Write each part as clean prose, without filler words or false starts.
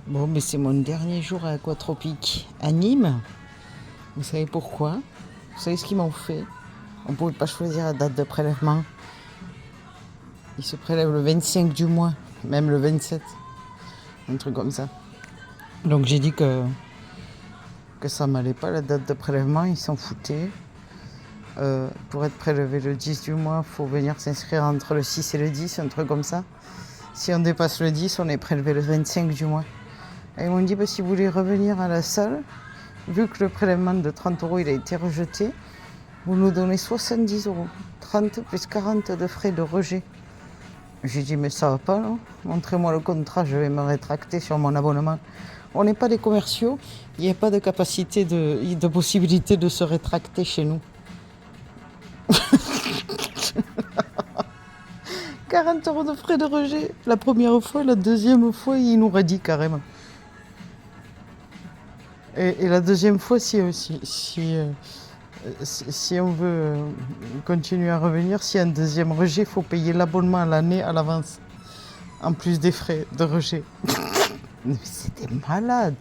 Bon, mais c'est mon dernier jour à Aquatropique à Nîmes. Vous savez pourquoi? Vous savez ce qu'ils m'ont fait? On ne pouvait pas choisir la date de prélèvement. Ils se prélèvent le 25 du mois, même le 27. Un truc comme ça. Donc j'ai dit que ça m'allait pas la date de prélèvement, ils s'en foutaient. Pour être prélevé le 10 du mois, il faut venir s'inscrire entre le 6 et le 10, un truc comme ça. Si on dépasse le 10, on est prélevé le 25 du mois. Et ils m'ont dit, si vous voulez revenir à la salle, vu que le prélèvement de 30 euros il a été rejeté, vous nous donnez 70 euros. 30 plus 40 de frais de rejet. J'ai dit, mais ça va pas, non? Montrez-moi le contrat, je vais me rétracter sur mon abonnement. On n'est pas des commerciaux, il n'y a pas de capacité, de possibilité de se rétracter chez nous. 40 euros de frais de rejet. La première fois, la deuxième fois, il nous redit carrément. Et la deuxième fois, si on veut continuer à revenir, s'il y a un deuxième rejet, il faut payer l'abonnement à l'année à l'avance. En plus des frais de rejet. Mais c'était malade.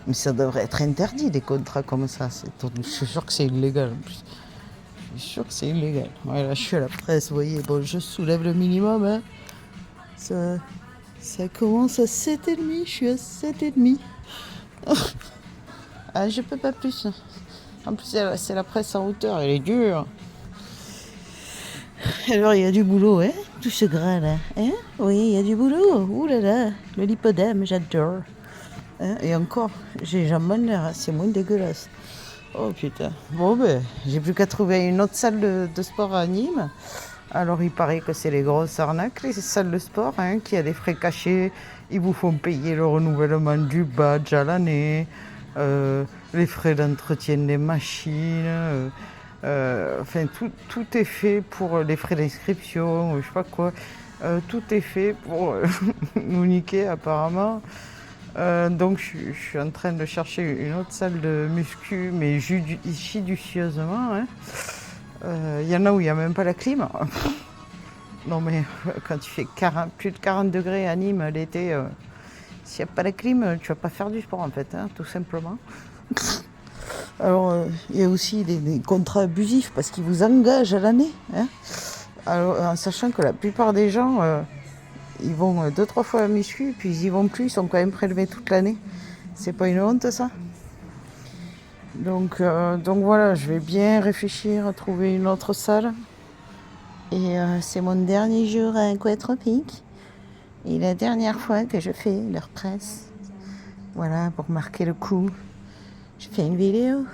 Mais ça devrait être interdit, des contrats comme ça. Je suis sûr que c'est illégal en plus. Je suis sûr que c'est illégal. Ouais, là, je suis à la presse, vous voyez. Bon, je soulève le minimum. Hein. Ça commence à 7,5. Je suis à 7,5. Ah, je peux pas plus. En plus, c'est la presse en hauteur. Elle est dure. Alors, il y a du boulot, hein? Tout ce gras là. Hein? Oui, il y a du boulot. Ouh là là. Le lipodème, j'adore. Hein? Et encore, j'ai les jambes en l'air. C'est moins dégueulasse. Oh putain. Bon, j'ai plus qu'à trouver une autre salle de sport à Nîmes. Alors, il paraît que c'est les grosses arnaques, les salles de sport, hein, qui a des frais cachés. Ils vous font payer le renouvellement du badge à l'année, les frais d'entretien des machines. Enfin, tout est fait pour les frais d'inscription, je sais pas quoi. Tout est fait pour nous niquer, apparemment. Donc je suis en train de chercher une autre salle de muscu, mais judicieusement. Hein. Y en a où il n'y a même pas la clim. Non mais quand il fait plus de 40 degrés à Nîmes l'été, s'il n'y a pas la clim, tu vas pas faire du sport en fait, hein, tout simplement. Alors il y a aussi des contrats abusifs parce qu'ils vous engagent à l'année. Hein. Alors, en sachant que la plupart des gens... ils vont 2-3 fois à muscu, puis ils y vont plus, ils sont quand même prélevés toute l'année. C'est pas une honte ça? Donc voilà, je vais bien réfléchir à trouver une autre salle. Et c'est mon dernier jour à Aquatropique. Et la dernière fois que je fais leur presse. Voilà, pour marquer le coup. Je fais une vidéo.